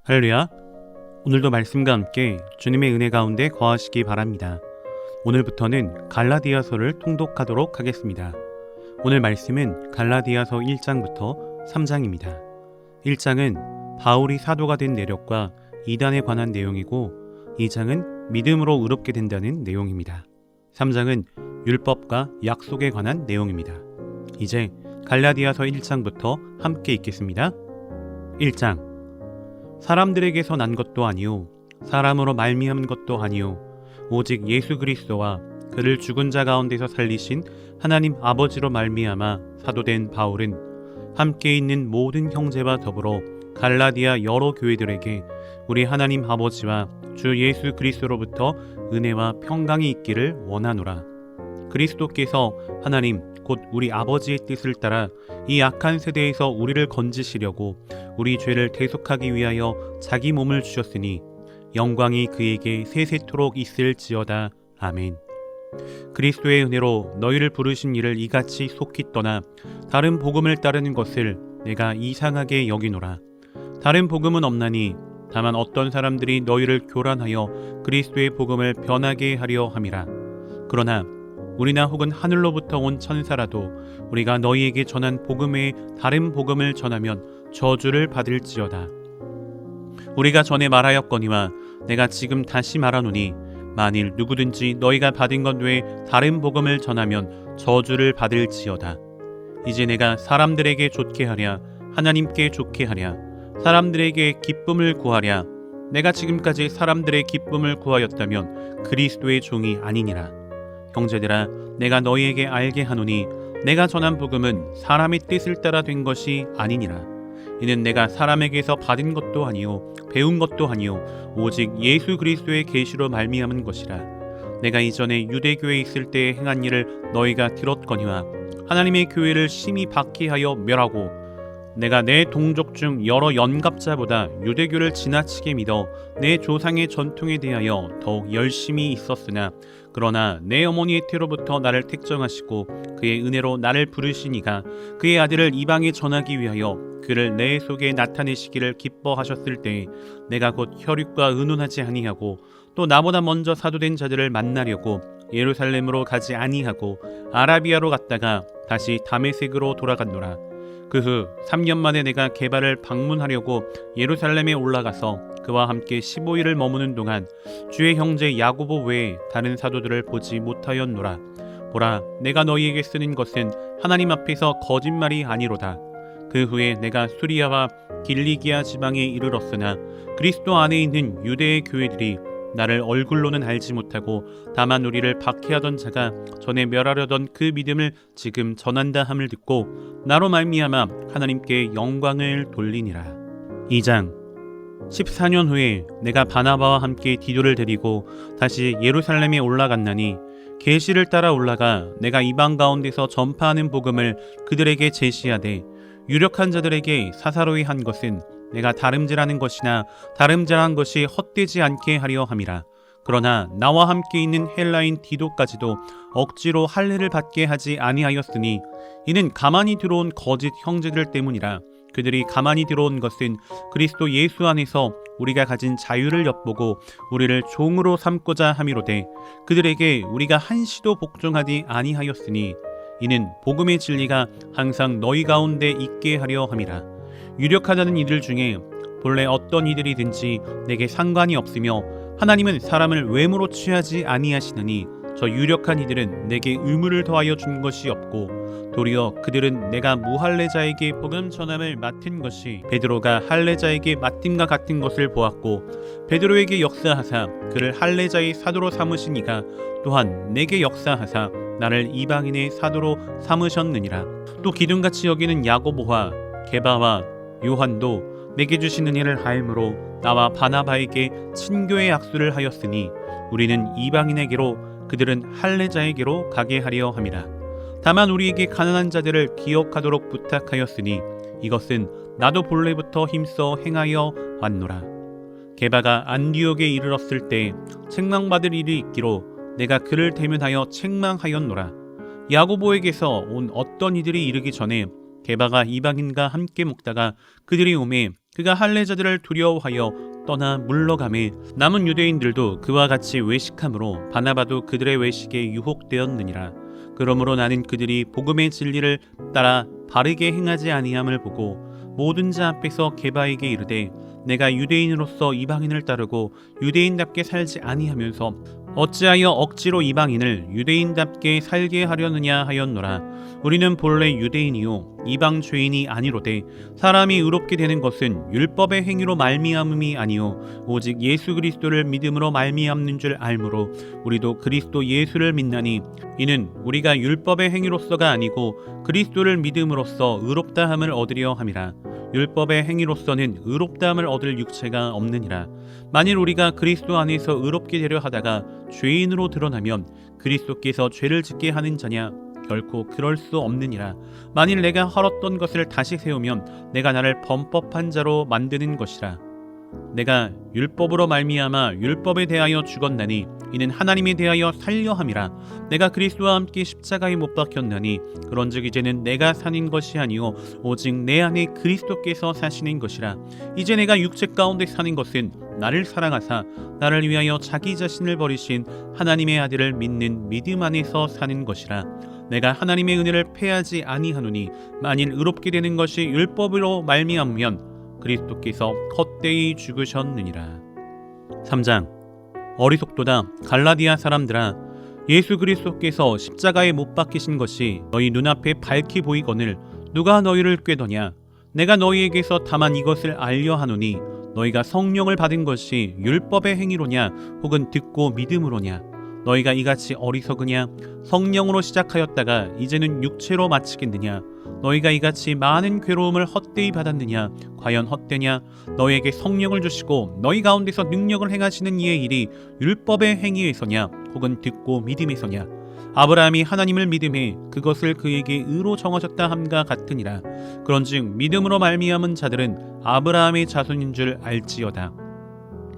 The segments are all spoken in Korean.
할렐루야. 오늘도 말씀과 함께 주님의 은혜 가운데 거하시기 바랍니다. 오늘부터는 갈라디아서를 통독하도록 하겠습니다. 오늘 말씀은 갈라디아서 1장부터 3장입니다. 1장은 바울이 사도가 된 내력과 이단에 관한 내용이고 2장은 믿음으로 의롭게 된다는 내용입니다. 3장은 율법과 약속에 관한 내용입니다. 이제 갈라디아서 1장부터 함께 읽겠습니다. 1장. 사람들에게서 난 것도 아니요 사람으로 말미암은 것도 아니요 오직 예수 그리스도와 그를 죽은 자 가운데서 살리신 하나님 아버지로 말미암아 사도된 바울은 함께 있는 모든 형제와 더불어 갈라디아 여러 교회들에게 우리 하나님 아버지와 주 예수 그리스도로부터 은혜와 평강이 있기를 원하노라. 그리스도께서 하나님 곧 우리 아버지의 뜻을 따라 이 악한 세대에서 우리를 건지시려고 우리 죄를 대속하기 위하여 자기 몸을 주셨으니 영광이 그에게 세세토록 있을지어다. 아멘. 그리스도의 은혜로 너희를 부르신 이를 이같이 속히 떠나 다른 복음을 따르는 것을 내가 이상하게 여기노라. 다른 복음은 없나니 다만 어떤 사람들이 너희를 교란하여 그리스도의 복음을 변하게 하려 함이라. 그러나 우리나 혹은 하늘로부터 온 천사라도 우리가 너희에게 전한 복음 외에 다른 복음을 전하면 저주를 받을지어다. 우리가 전에 말하였거니와 내가 지금 다시 말하노니 만일 누구든지 너희가 받은 것 외에 다른 복음을 전하면 저주를 받을지어다. 이제 내가 사람들에게 좋게 하랴 하나님께 좋게 하랴 사람들에게 기쁨을 구하랴 내가 지금까지 사람들의 기쁨을 구하였다면 그리스도의 종이 아니니라. 형제들아 내가 너희에게 알게 하노니 내가 전한 복음은 사람의 뜻을 따라 된 것이 아니니라. 이는 내가 사람에게서 받은 것도 아니요 배운 것도 아니요 오직 예수 그리스도의 계시로 말미암은 것이라. 내가 이전에 유대교에 있을 때에 행한 일을 너희가 들었거니와 하나님의 교회를 심히 박해하여 멸하고 내가 내 동족 중 여러 연갑자보다 유대교를 지나치게 믿어 내 조상의 전통에 대하여 더욱 열심히 있었으나 그러나 내 어머니의 태로부터 나를 택정하시고 그의 은혜로 나를 부르시니가 그의 아들을 이방에 전하기 위하여 그를 내 속에 나타내시기를 기뻐하셨을 때에 내가 곧 혈육과 의논하지 아니하고 또 나보다 먼저 사도된 자들을 만나려고 예루살렘으로 가지 아니하고 아라비아로 갔다가 다시 다메섹으로 돌아갔노라. 그 후 3년 만에 내가 게바를 방문하려고 예루살렘에 올라가서 그와 함께 15일을 머무는 동안 주의 형제 야고보 외에 다른 사도들을 보지 못하였노라. 보라 내가 너희에게 쓰는 것은 하나님 앞에서 거짓말이 아니로다. 그 후에 내가 수리아와 길리기아 지방에 이르렀으나 그리스도 안에 있는 유대의 교회들이 나를 얼굴로는 알지 못하고 다만 우리를 박해하던 자가 전에 멸하려던 그 믿음을 지금 전한다 함을 듣고 나로 말미암아 하나님께 영광을 돌리니라. 2장. 14년 후에 내가 바나바와 함께 디도를 데리고 다시 예루살렘에 올라갔나니 계시를 따라 올라가 내가 이방 가운데서 전파하는 복음을 그들에게 제시하되 유력한 자들에게 사사로이 한 것은 내가 다름질하는 것이나 다름질한 것이 헛되지 않게 하려 함이라. 그러나 나와 함께 있는 헬라인 디도까지도 억지로 할례를 받게 하지 아니하였으니 이는 가만히 들어온 거짓 형제들 때문이라. 그들이 가만히 들어온 것은 그리스도 예수 안에서 우리가 가진 자유를 엿보고 우리를 종으로 삼고자 함이로되 그들에게 우리가 한시도 복종하지 아니하였으니 이는 복음의 진리가 항상 너희 가운데 있게 하려 함이라. 유력하다는 이들 중에 본래 어떤 이들이든지 내게 상관이 없으며 하나님은 사람을 외모로 취하지 아니하시느니 저 유력한 이들은 내게 의무를 더하여 준 것이 없고 도리어 그들은 내가 무할례자에게 복음 전함을 맡은 것이 베드로가 할례자에게 맡음과 같은 것을 보았고 베드로에게 역사하사 그를 할례자의 사도로 삼으시니가 또한 내게 역사하사 나를 이방인의 사도로 삼으셨느니라. 또 기둥같이 여기는 야고보와 게바와 요한도 내게 주신 은혜를 하임으로 나와 바나바에게 친교의 약수를 하였으니 우리는 이방인에게로 그들은 할례자에게로 가게 하려 함이라. 다만 우리에게 가난한 자들을 기억하도록 부탁하였으니 이것은 나도 본래부터 힘써 행하여 왔노라. 게바가 안디옥에 이르렀을 때 책망받을 일이 있기로 내가 그를 대면하여 책망하였노라. 야고보에게서 온 어떤 이들이 이르기 전에 게바가 이방인과 함께 먹다가 그들이 오매 그가 할례자들을 두려워하여 떠나 물러가매 남은 유대인들도 그와 같이 외식함으로 바나바도 그들의 외식에 유혹되었느니라. 그러므로 나는 그들이 복음의 진리를 따라 바르게 행하지 아니함을 보고 모든 자 앞에서 게바에게 이르되 내가 유대인으로서 이방인을 따르고 유대인답게 살지 아니하면서 어찌하여 억지로 이방인을 유대인답게 살게 하려느냐 하였노라. 우리는 본래 유대인이요 이방 죄인이 아니로되 사람이 의롭게 되는 것은 율법의 행위로 말미암음이 아니요 오직 예수 그리스도를 믿음으로 말미암는 줄 알므로 우리도 그리스도 예수를 믿나니 이는 우리가 율법의 행위로서가 아니고 그리스도를 믿음으로써 의롭다함을 얻으려 함이라. 율법의 행위로서는 의롭다함을 얻을 육체가 없느니라. 만일 우리가 그리스도 안에서 의롭게 되려 하다가 죄인으로 드러나면 그리스도께서 죄를 짓게 하는 자냐? 결코 그럴 수 없느니라. 만일 내가 헐었던 것을 다시 세우면 내가 나를 범법한 자로 만드는 것이라. 내가 율법으로 말미암아 율법에 대하여 죽었나니 이는 하나님에 대하여 살려 함이라. 내가 그리스도와 함께 십자가에 못 박혔나니 그런즉 이제는 내가 사는 것이 아니요 오직 내 안에 그리스도께서 사시는 것이라. 이제 내가 육체 가운데 사는 것은 나를 사랑하사 나를 위하여 자기 자신을 버리신 하나님의 아들을 믿는 믿음 안에서 사는 것이라. 내가 하나님의 은혜를 패하지 아니하노니 만일 의롭게 되는 것이 율법으로 말미암으면 그리스도께서 헛되이 죽으셨느니라. 3장. 어리석도다 갈라디아 사람들아, 예수 그리스도께서 십자가에 못 박히신 것이 너희 눈앞에 밝히 보이거늘 누가 너희를 꾀더냐? 내가 너희에게서 다만 이것을 알려 하노니 너희가 성령을 받은 것이 율법의 행위로냐 혹은 듣고 믿음으로냐? 너희가 이같이 어리석으냐? 성령으로 시작하였다가 이제는 육체로 마치겠느냐? 너희가 이같이 많은 괴로움을 헛되이 받았느냐? 과연 헛되냐? 너희에게 성령을 주시고 너희 가운데서 능력을 행하시는 이의 일이 율법의 행위에서냐 혹은 듣고 믿음에서냐? 아브라함이 하나님을 믿음에 그것을 그에게 의로 정하셨다 함과 같으니라. 그런즉 믿음으로 말미암은 자들은 아브라함의 자손인 줄 알지어다.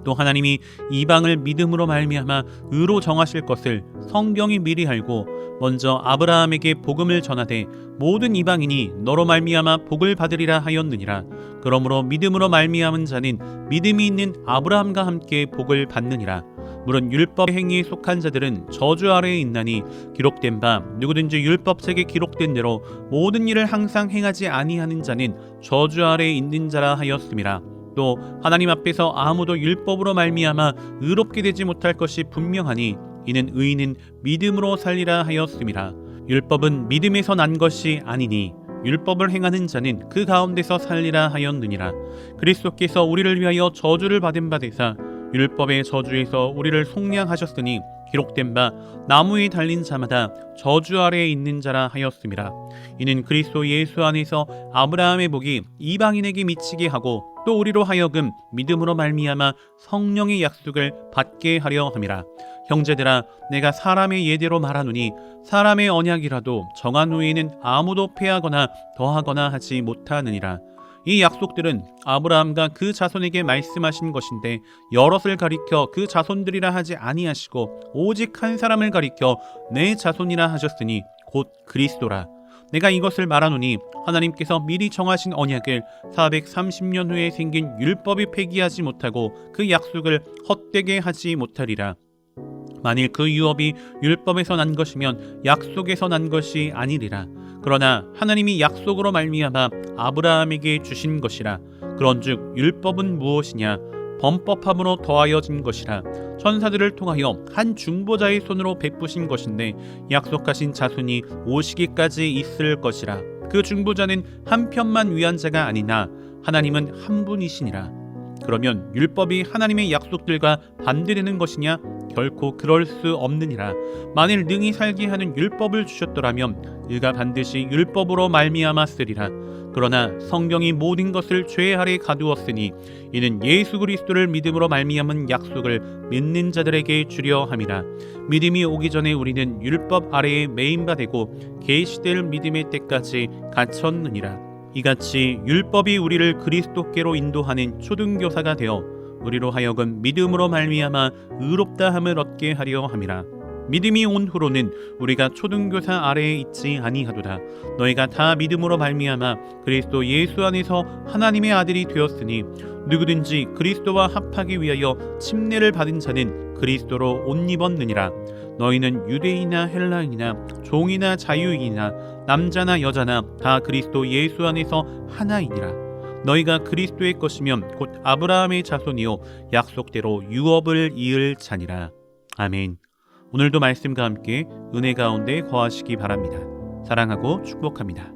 또 하나님이 이방을 믿음으로 말미암아 의로 정하실 것을 성경이 미리 알고 먼저 아브라함에게 복음을 전하되 모든 이방인이 너로 말미암아 복을 받으리라 하였느니라. 그러므로 믿음으로 말미암은 자는 믿음이 있는 아브라함과 함께 복을 받느니라. 물론 율법 행위에 속한 자들은 저주 아래에 있나니 기록된 바 누구든지 율법책에 기록된 대로 모든 일을 항상 행하지 아니하는 자는 저주 아래에 있는 자라 하였음이라. 또 하나님 앞에서 아무도 율법으로 말미암아 의롭게 되지 못할 것이 분명하니 이는 의인은 믿음으로 살리라 하였음이라. 율법은 믿음에서 난 것이 아니니 율법을 행하는 자는 그 가운데서 살리라 하였느니라. 그리스도께서 우리를 위하여 저주를 받은 바 되사 율법의 저주에서 우리를 속량하셨으니 기록된 바 나무에 달린 자마다 저주 아래에 있는 자라 하였음이라. 이는 그리스도 예수 안에서 아브라함의 복이 이방인에게 미치게 하고 또 우리로 하여금 믿음으로 말미암아 성령의 약속을 받게 하려 함이라. 형제들아, 내가 사람의 예대로 말하노니 사람의 언약이라도 정한 후에는 아무도 패하거나 더하거나 하지 못하느니라. 이 약속들은 아브라함과 그 자손에게 말씀하신 것인데 여럿을 가리켜 그 자손들이라 하지 아니하시고 오직 한 사람을 가리켜 내 자손이라 하셨으니 곧 그리스도라. 내가 이것을 말하노니 하나님께서 미리 정하신 언약을 430년 후에 생긴 율법이 폐기하지 못하고 그 약속을 헛되게 하지 못하리라. 만일 그 유업이 율법에서 난 것이면 약속에서 난 것이 아니리라. 그러나 하나님이 약속으로 말미암아 아브라함에게 주신 것이라. 그런즉 율법은 무엇이냐? 범법함으로 더하여진 것이라. 천사들을 통하여 한 중보자의 손으로 베푸신 것인데 약속하신 자손이 오시기까지 있을 것이라. 그 중보자는 한 편만 위한 자가 아니나 하나님은 한 분이시니라. 그러면 율법이 하나님의 약속들과 반대되는 것이냐? 결코 그럴 수 없느니라. 만일 능히 살게 하는 율법을 주셨더라면 그가 반드시 율법으로 말미암아 쓰리라. 그러나 성경이 모든 것을 죄 아래 가두었으니 이는 예수 그리스도를 믿음으로 말미암은 약속을 믿는 자들에게 주려 함이라. 믿음이 오기 전에 우리는 율법 아래에 매인 바 되고 계시될 믿음의 때까지 갇혔느니라. 이같이 율법이 우리를 그리스도께로 인도하는 초등교사가 되어 우리로 하여금 믿음으로 말미암아 의롭다함을 얻게 하려 함이라. 믿음이 온 후로는 우리가 초등교사 아래에 있지 아니하도다. 너희가 다 믿음으로 말미암아 그리스도 예수 안에서 하나님의 아들이 되었으니 누구든지 그리스도와 합하기 위하여 침례를 받은 자는 그리스도로 옷 입었느니라. 너희는 유대인이나 헬라인이나 종이나 자유인이나 남자나 여자나 다 그리스도 예수 안에서 하나이니라. 너희가 그리스도의 것이면 곧 아브라함의 자손이요 약속대로 유업을 이을 자니라. 아멘. 오늘도 말씀과 함께 은혜 가운데 거하시기 바랍니다. 사랑하고 축복합니다.